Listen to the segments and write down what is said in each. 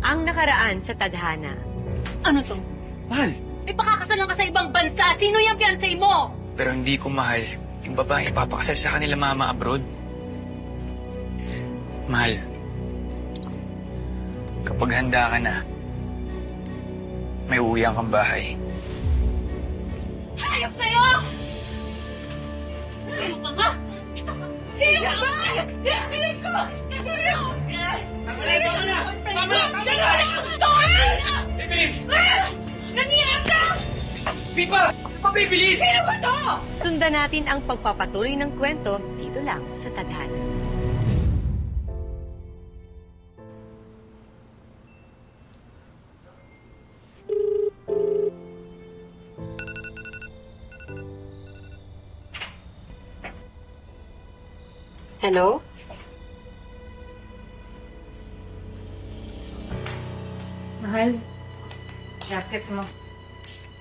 Ang nakaraan sa tadhana. Ano to? Mahal, May pakakasalan ka sa ibang bansa. Sino yung fiancé mo? pero hindi ko mahal yung babae papakasal sa kanila mama abroad. Mahal, kapag handa ka na, may uwian kang bahay. Hayop kayo! Sino ka ba? Sino ka ba? Kailan ko! Tama na! Bibili! Nangiyak ka! Pipa! Pa bibili! Sino ba to? Sundan natin ang pagpapatuloy ng kwento dito lang sa tadhana. Hello? Mahal, jacket mo.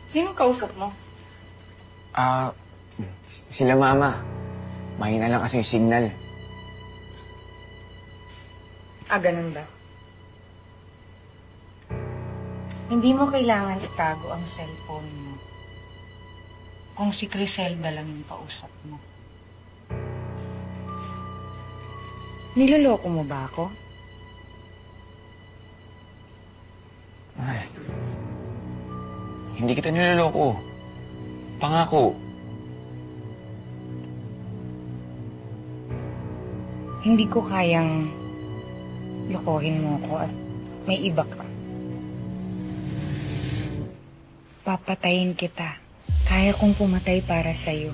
Sino kausap mo? Sila mama. Mahina lang kasi yung signal. Ganun ba? Hindi mo kailangan itago ang cellphone mo. Kung si Criselda lang yung kausap mo. Niloloko mo ba ako? Mahal, hindi kita niloloko. Pangako. Hindi ko kayang lokohin mo ako at may iba ka. Papatayin kita. Kaya kong pumatay para sa'yo.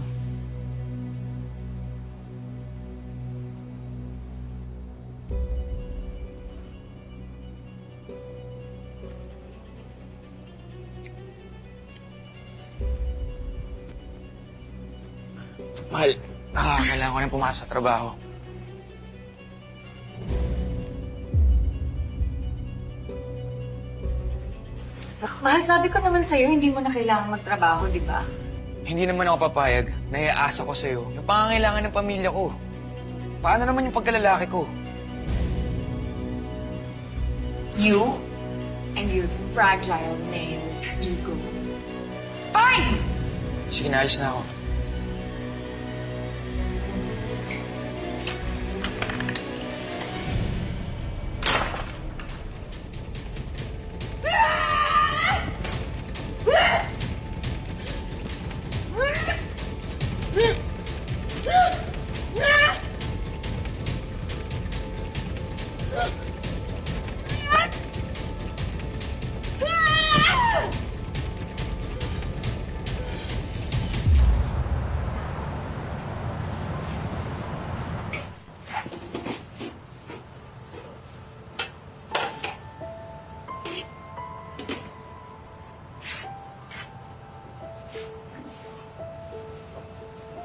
Mahal, kailangan ko nang pumasok sa trabaho. Mahal, sabi ko naman sa'yo, hindi mo na kailangan magtrabaho, di ba? Hindi naman ako papayag. Naiaasa ko sa'yo yung pangangailangan ng pamilya ko. Paano naman yung pagkalalaki ko? You and your fragile male ego. Fine! Sige, naalis na ako.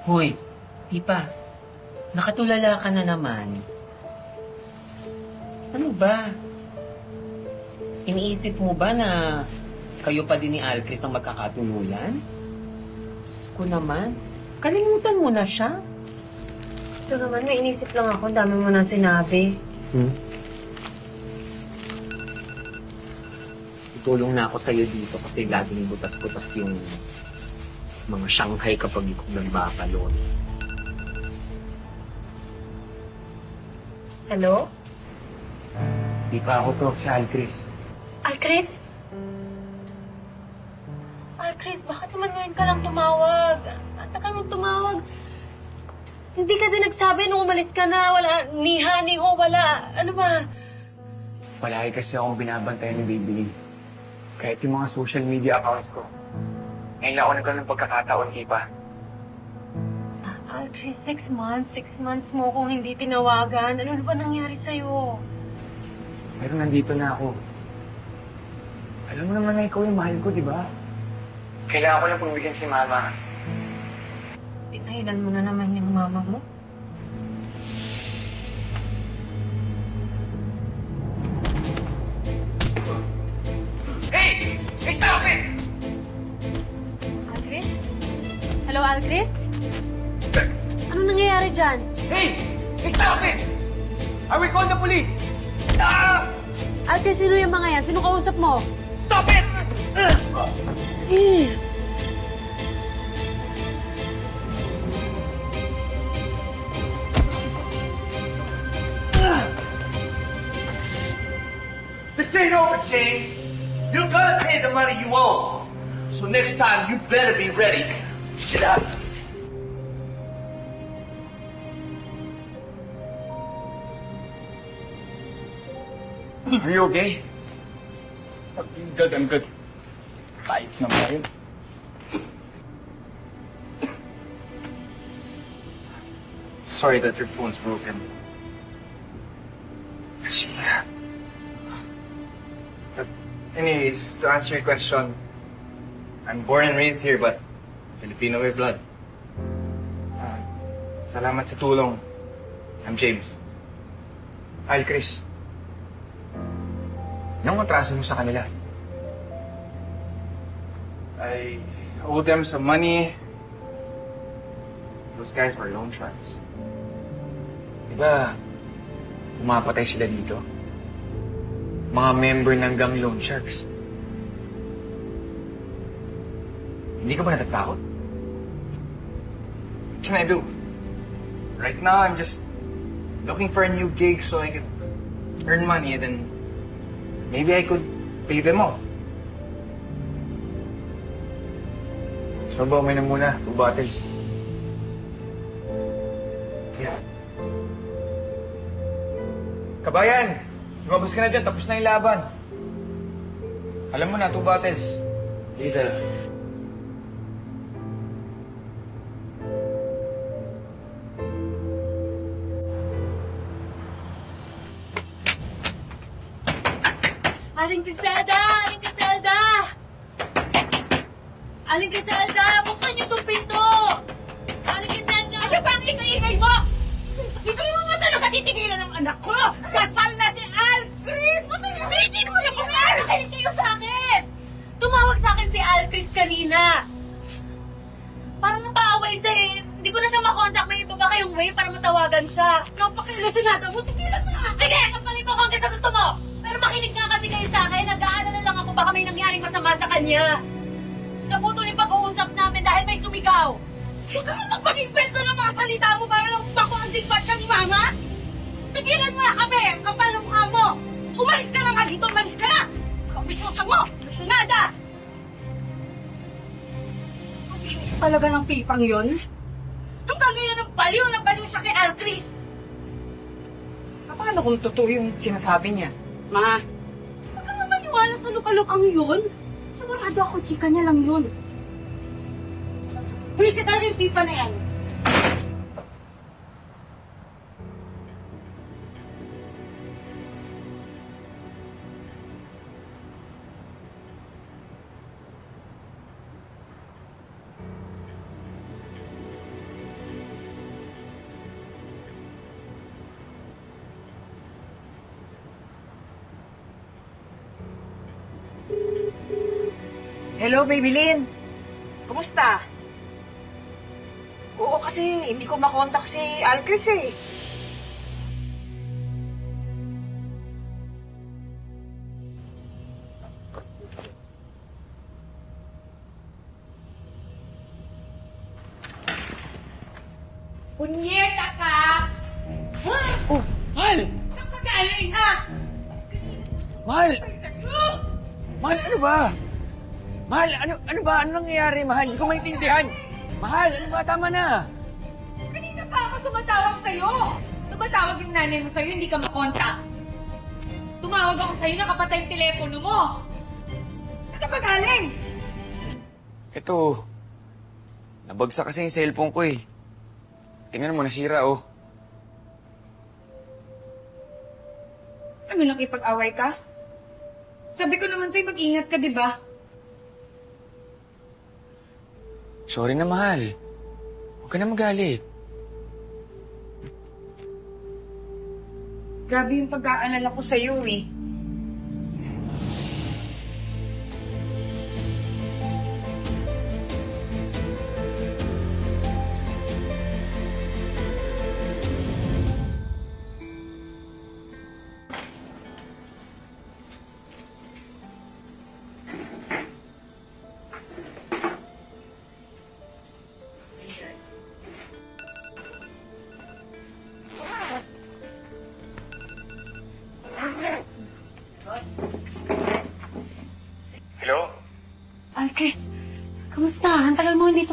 Hoy, Pipa, nakatulala ka na naman. Ano ba? Iniisip mo ba na kayo pa din ni Alcris ang magkakatuluyan? Diyos ko naman, kalimutan mo na siya. Ito naman, may inisip lang ako. Dami mo na sinabi. Tutulong na ako sa'yo dito kasi laging butas-butas yung mga Shanghai kapag ikaw nagbabalon. Hello? Di pa ako to, si Alcris. Alcris? Alcris, bakit naman ngayon ka lang tumawag? Ang tagal mong tumawag. Hindi ka din nagsabi nung umalis ka na. Wala, niha, niho, wala. Ano ba? Palagi kasi akong binabantayan ni Baby. Kahit yung mga social media accounts ko. Ngayon lang ako nagkaroon ng pagkakataon, Kipa. Alcris, 6 months. 6 months mo kung hindi tinawagan. Ano ba nangyari sa'yo? Pero nandito na ako. Alam mo naman na ikaw yung mahal ko, di ba? Kailangan ko lang pagbigyan si Mama. Tinahilan mo na naman yung mama mo. Hey! Hey, stop it! Alcris? Hello, Alcris? Ano nangyayari dyan? Hey! Hey, stop it! I will call the police! Ah! Ate, sino yung mga yan? Sino kausap mo? Stop it! This ain't over, James. You're gonna pay the money you owe. So next time, you better be ready. Get out. Are you okay? I'm good, I'm good. Kahit na ba yun? Sorry that your phone's broken. Nasira. But anyways, to answer your question, I'm born and raised here, but Filipino by blood. Salamat sa tulong. I'm James. Hi, Chris. Anong atraso mo sa kanila? I owe them some money. Those guys were loan sharks. Diba, umapatay sila dito? Mga member ng gang loan sharks. Hindi ka ba natatakot? What can I do? Right now, I'm just looking for a new gig so I could earn money and then maybe I could pay them off. So ba, uminom muna. 2 bottles. Yeah. Kabayan! Lumabas ka na dyan. Tapos na yung laban. Alam mo na, 2 bottles. Sige, sir. Aling Griselda! Aling Griselda! Aling Griselda! Buksan niyo itong pinto! Aling Griselda! Ano ba ang ingay mo? Ikaw yung mga talaga titigilan ng anak ko! Kasal na si Alfred! Hindi mo lang kami! Nakinig kayo sa akin! Tumawag sa akin si Alcris kanina. Parang napaaway siya eh. Hindi ko na siya makontak. May iba ba kayong way para matawagan siya? Napakailasinada mo! Tigilan mo na! Sige! Kapalit mo kung sa gusto mo! Pero makinig nga kasi kayo sa akin. Nag-aalala lang ako baka may nangyaring masama sa kanya. Naputol yung pag-uusap namin dahil may sumigaw. Huwag ka naman mag-invento ng mga salita mo para lang bako ang digbat siya ni Mama! Tigilan mo na kami! Ang kapal ng mukha mo! Umalis ka na nga dito! Umalis ka na! Kabisyosa mo! Lasinada! Kabisyosa talaga ng pipang yun? Ang gagawin ng baliw siya kay Alcris! Paano kung totoo yung sinasabi niya? Ma, huwag ka nga maniwala sa lukalukang yun. Sigurado ako, chika niya lang yun. Bulisit talaga yung pipa na yan. Hello, Baby Lynn. Kumusta? Oo, kasi hindi ko makontak si Alcris eh. Punyeta ka! Ha? Oh, Mahal! Saan ka galing, ha? Mahal! Ano? Mahal, ano ba? Mahal, ano ba? Ano nangyayari, Mahal? Hindi ko maintindihan. Mahal, ano ba? Tama na. Kanina pa ako tumatawag sa'yo. Tumatawag yung nanay mo sa'yo, hindi ka makontak. Tumawag ako sa'yo, nakapatay yung telepono mo. Saan ka ba galing? Ito, nabagsak kasi yung cellphone ko eh. Tingnan mo, nasira oh. Ano, nakipag-away ka? Sabi ko naman sa'yo, mag-ingat ka, di ba? Sorry na, Mahal. Huwag ka na magalit. Grabe yung pag-aalala ko sa'yo eh.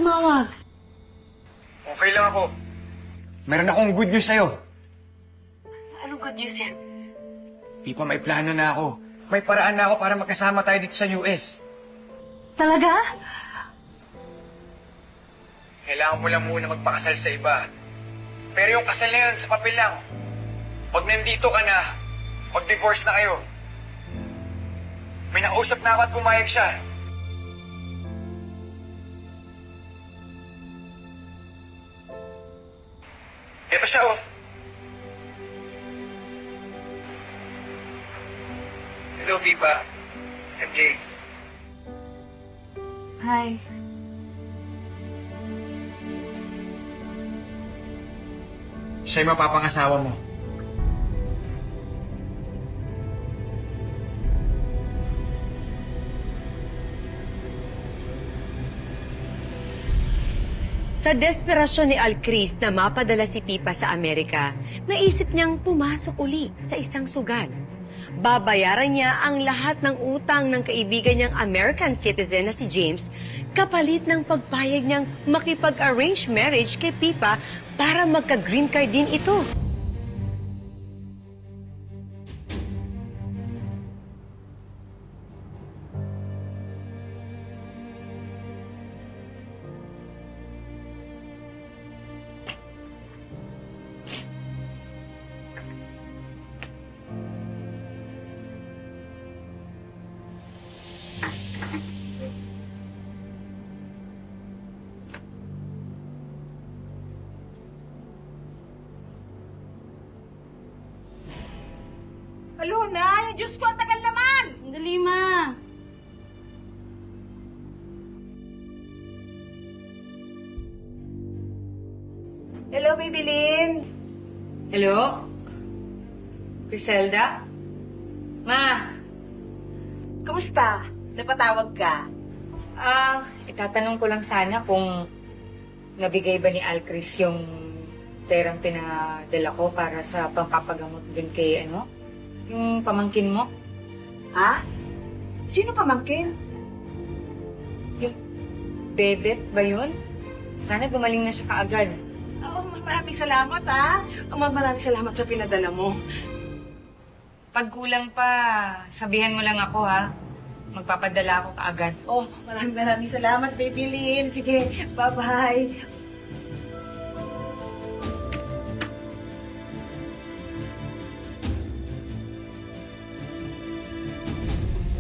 tumawag? Okay lang ako. Meron akong good news sa'yo. Anong good news yan? Pipa, may plano na ako. May paraan na ako para magkasama tayo dito sa US. Talaga? Kailangan mo lang muna magpakasal sa iba. Pero yung kasal na yun, sa papel lang. Pag nandito ka na, mag-divorce na kayo. May nakausap na ako at pumayag siya. Ito siya, oh. Hello, Pipa. I'm James. Hi. Siya yung mapapangasawa mo. Sa desperasyon ni Alcris na mapadala si Pipa sa Amerika, naisip niyang pumasok uli sa isang sugal. Babayaran niya ang lahat ng utang ng kaibigan niyang American citizen na si James kapalit ng pagpayag niyang makipag-arrange marriage kay Pipa para magka-green card din ito. Alo na, Diyos ko, ang tagal naman! Sandali, ma. Hello, Baby Lynn. Hello? Griselda? Ma, Kamusta? Napatawag ka? itatanong ko lang sana kung nabigay ba ni Alcris yung perang pinadala ko para sa pampapagamot dun kay yung pamangkin mo? Ha? Sino pamangkin? Bebet ba yun? Sana gumaling na siya kaagad. Oh, maraming salamat, ha? Maraming salamat sa pinadala mo. Pag kulang pa, sabihan mo lang ako ha. Magpapadala ako kaagad. Oh, maraming salamat, Baby Lynn. Sige, bye-bye.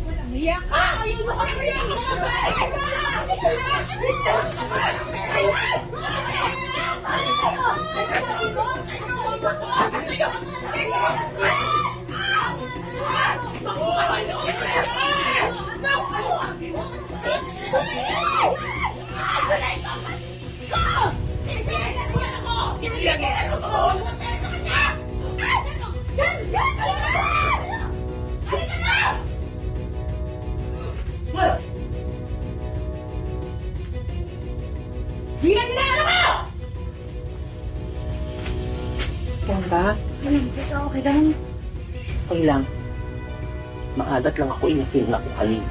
Walang hiya ka! Ayun mo sa hiya ka! Okay lang. Maalat lang ako inasin na ko kanina.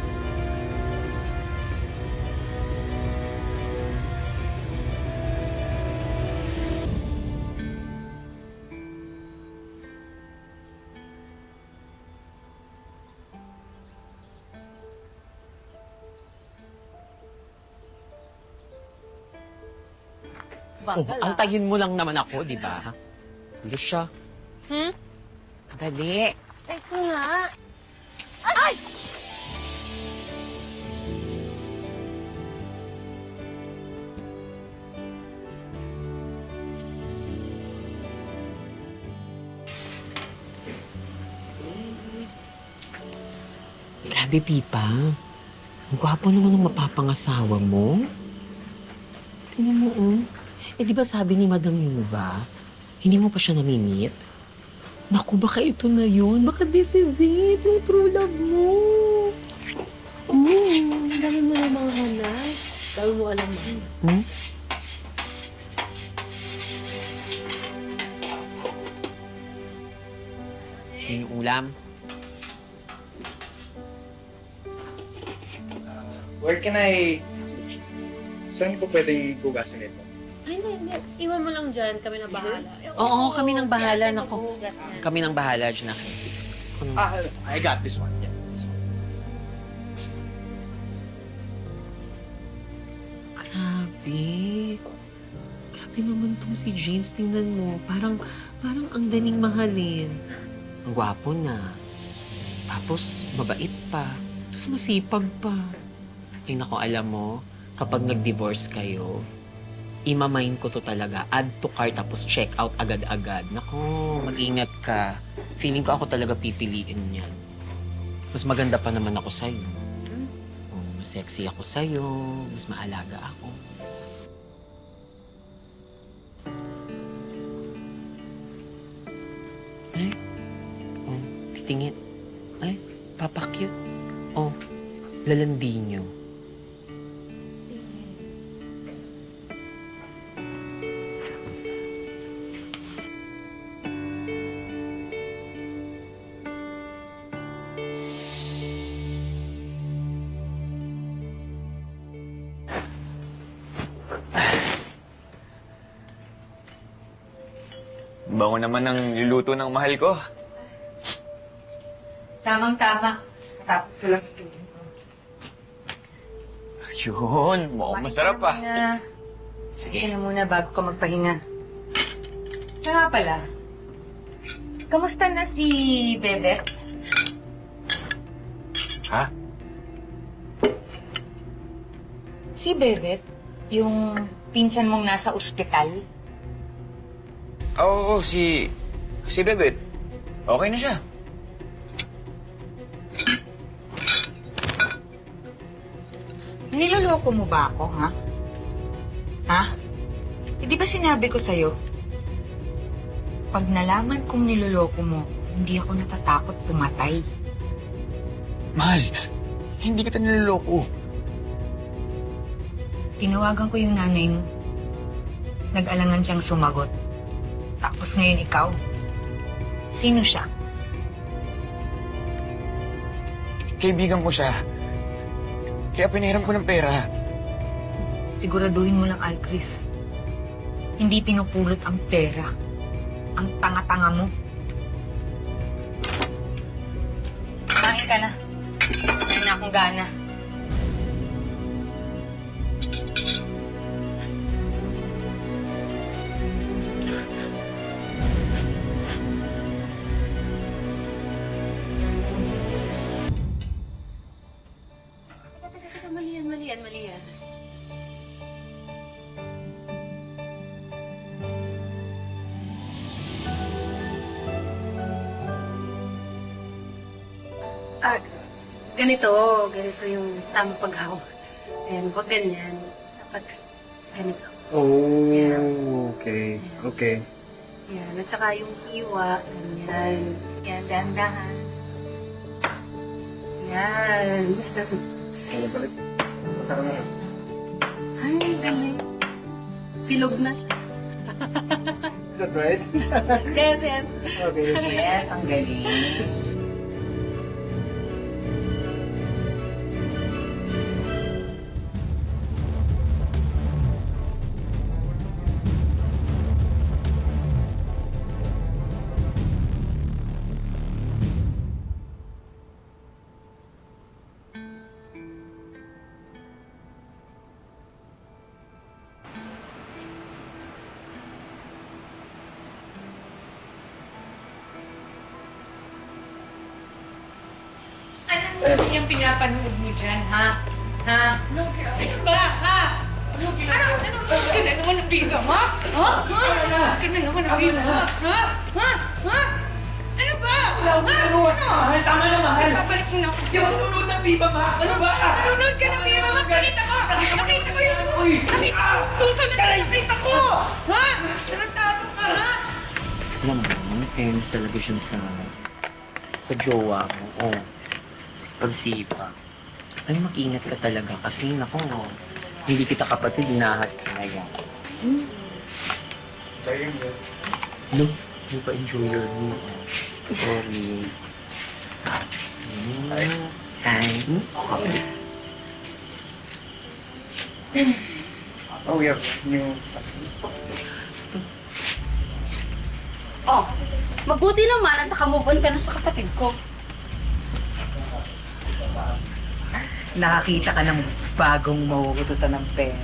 Antayin mo lang naman ako, di ba? Ano siya? Dali. Ito nga. Grabe, Pipa. Ang gwapo naman ng mapapangasawa mo. Tingnan mo, oh. Eh, di ba sabi ni Madam Yuva, hindi mo pa siya nami-meet? Naku, baka ito na yun. Baka this is it. Yung true love mo. Ang dami mo na mga hanay. Dami mo alam mo. Yun yung ulam. Where can I Saan po pwedeng hugasan ito? Ay, hindi. Iwan mo lang dyan. Kami na bahala. Oo, kami nang bahala. Si ate Naku. maghuhugas niyan. Kami nang bahala dyan na kasi. I got this one. Yeah, this one. Grabe. Grabe naman tong si James. Tingnan mo. Parang ang daling mahalin. Ang gwapo na. Tapos, mabait pa. Tapos masipag pa. Ay, naku, alam mo, kapag nag-divorce kayo, imamain ko to talaga. Add to cart, tapos check out agad-agad. Naku, mag-ingat ka. Feeling ko ako talaga pipiliin yan. Mas maganda pa naman ako sa'yo. Oh, mas sexy ako sa'yo. Mas maalaga ako. Ay, oh, titingin. Ay, papakyut. Oh, lalandi niyo. Bango naman ng niluto ng mahal ko. Tamang-tama. Tapos ko lang ito. Yun, mukhang masarap ah. Sige na muna bago ka magpahinga. Siya nga pala, kamusta na si Bebet? Ha? Si Bebet, yung pinsan mong nasa ospital. Oo, si Bebet. Okay na siya. Niloloko mo ba ako, ha? Ha? Eh, di ba sinabi ko sa'yo? Pag nalaman kong niloloko mo, hindi ako natatakot pumatay. Mahal, hindi kita niloloko. Tinawagan ko yung nanay mo. Nag-alangan siyang sumagot. Tapos ngayon ikaw. Sino siya? Kaibigan ko siya. Kaya pinahiram ko ng pera. Siguraduhin mo lang, Alcris. Hindi pinupulot ang pera. Ang tanga-tanga mo. Kumain ka na. Meron na akong gana. Mali yan. Ganito yung tamang paghawak. And huwag ganyan. Dapat ganito. Oh, okay. Okay. Yan. At saka yung hiwa, ganyan. Yan, dahan-dahan. Yan. Ano balik? Ay, ganyan. Bilog na siya. Is that right? Yes, yes. Okay. Yes, ang galing. Ano yung pinapanood mo dyan, ha? Ha? Ano ba, ha? Ano naman ang Viva Max? Ha? Ano naman ang Viva Max, ha? Ha? Ha? Ano ba? Mahal, tama na, mahal. Babalik siya na ako. Di ako nunod ng Viva Max. Ano ba? Nanonood ka ng Viva Max. Nakita ko. Nakita ko yung susunod na nakita ko. Ha? Tarantado ka, ha? Alam mo, fairness talaga siya sa jowa mo. Oh, sipag-sipa. Ay, mag-ingat ka talaga kasi, naku, hindi kita kapatid, inahas talaga. Look, hindi pa enjoy your meal. Sorry. Hi. Oh, we have new... Oh, mabuti naman at nakamove on ka na sa kapatid ko. Nakakita ka ng bagong mahuhututan ng pera.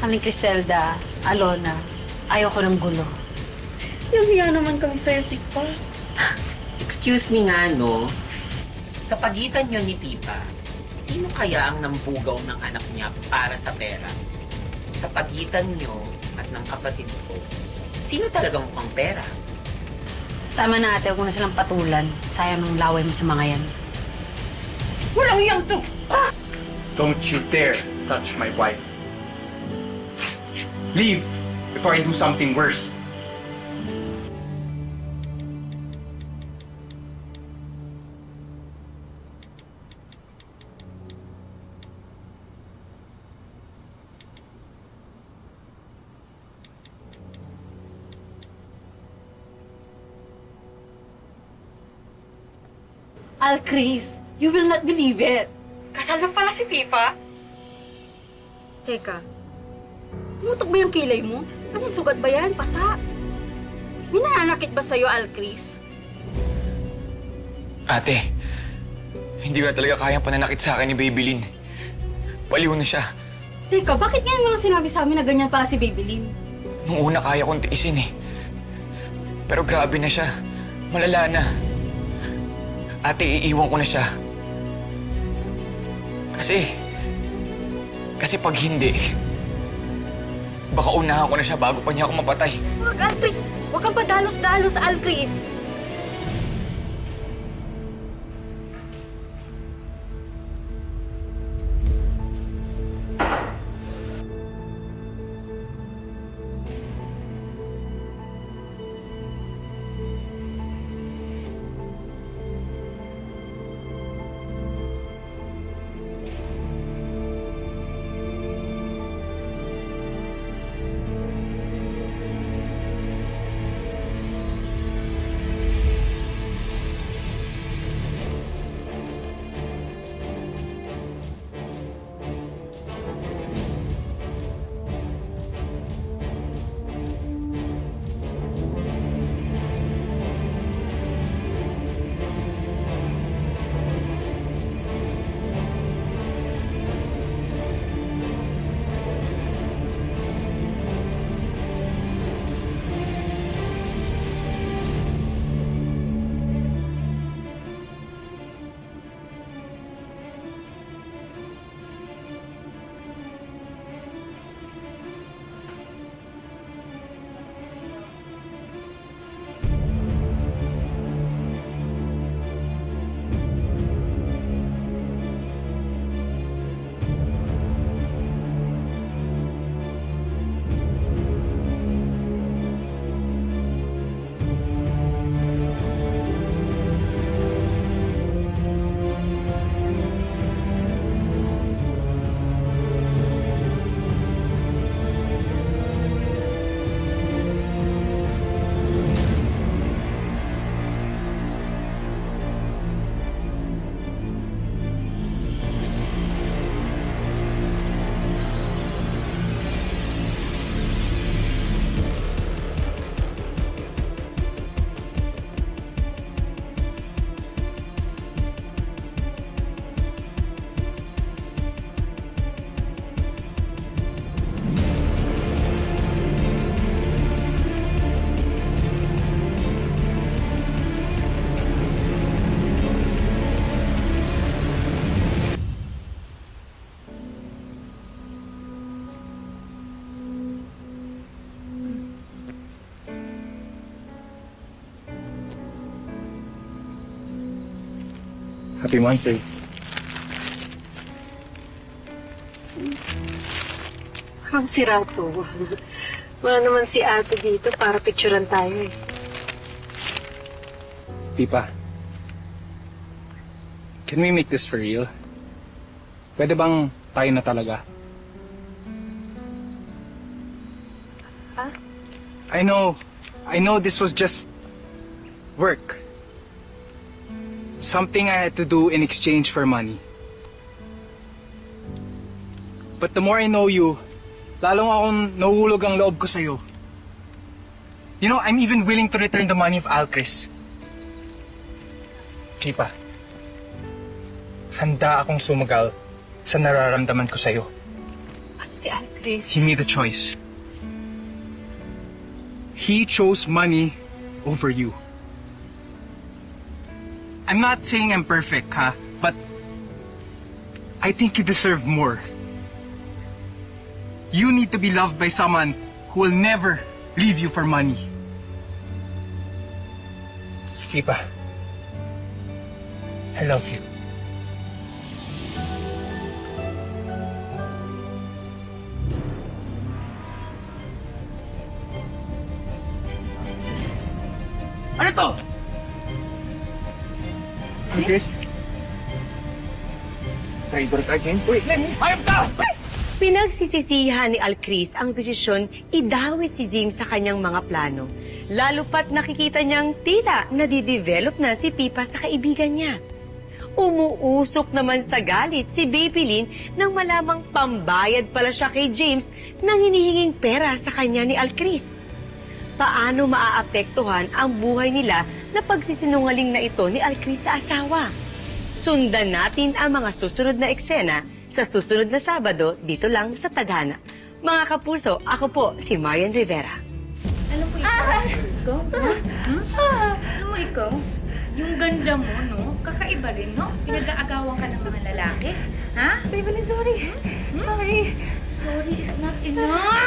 Aling Criselda, Alona, ayaw ko ng gulo. Yung hiya naman kami sa'yo, Pipa. Excuse me nga, no? Sa pagitan niyo ni Pipa, sino kaya ang nambugaw ng anak niya para sa pera? Sa pagitan niyo at ng kapatid ko, sino talaga mukhang pera? Tama na ate, huwag mo na silang patulan. Sayang ng laway mo sa mga yan. Walang iyang to! Don't you dare touch my wife. Leave before I do something worse. Al, Chris, you will not believe it. Kasal na pala si Pipa. Teka, tumutok ba yung kilay mo? Anong sugat ba yan? Pasa? May nananakit ba sa'yo, Al, Chris? Ate, hindi ko na talaga kayang pananakit sa akin ni Babylin. Paliw na siya. Teka, bakit ngayon mo lang sinabi sa amin na ganyan pala si Babylin? Nung una kaya kong tiisin eh. Pero grabe na siya. Malala na. Ate, iiwan ko na siya. Kasi pag hindi, baka unahan ko na siya bago pa niya ako mapatay. Wag, Al, Chris! Huwag kang padalos-dalos, Al, Chris! Happy Mother's Day. Ang sira to. Wala naman si ate dito para picturean tayo eh. Pipa, can we make this for real? Pwede bang tayo na talaga? Huh? I know this was just work. Something I had to do in exchange for money. But the more I know you, lalong akong nahuhulog ang loob ko sa'yo. You know, I'm even willing to return the money of Alcris. Pipa, handa akong sumagal sa nararamdaman ko sa'yo. Ano si Alcris? He made a choice. He chose money over you. I'm not saying I'm perfect, ha? But I think you deserve more. You need to be loved by someone who will never leave you for money. Pipa, I love you. Ano to? Chris? Traitor ka, James? Wait, Hayop ka! Pinagsisisihan ni Alcris ang desisyon idawit si James sa kanyang mga plano. Lalo pat nakikita niyang tila nadidevelop na si Pipa sa kaibigan niya. Umuusok naman sa galit si Baby Lynn nang malamang pambayad pala siya kay James nang hinihinging pera sa kanya ni Alcris. Paano maaapektuhan ang buhay nila na pagsisinungaling na ito ni Alcris sa asawa? Sundan natin ang mga susunod na eksena sa susunod na Sabado dito lang sa Tadhana. Mga kapuso, ako po si Marian Rivera. Alam mo ikaw? Alam mo ikaw? Yung ganda mo, no? Kakaiba rin, no? Pinag-aagawan ka ng mga lalaki. Ha? Baby Lynn, sorry. Sorry. Sorry is not enough!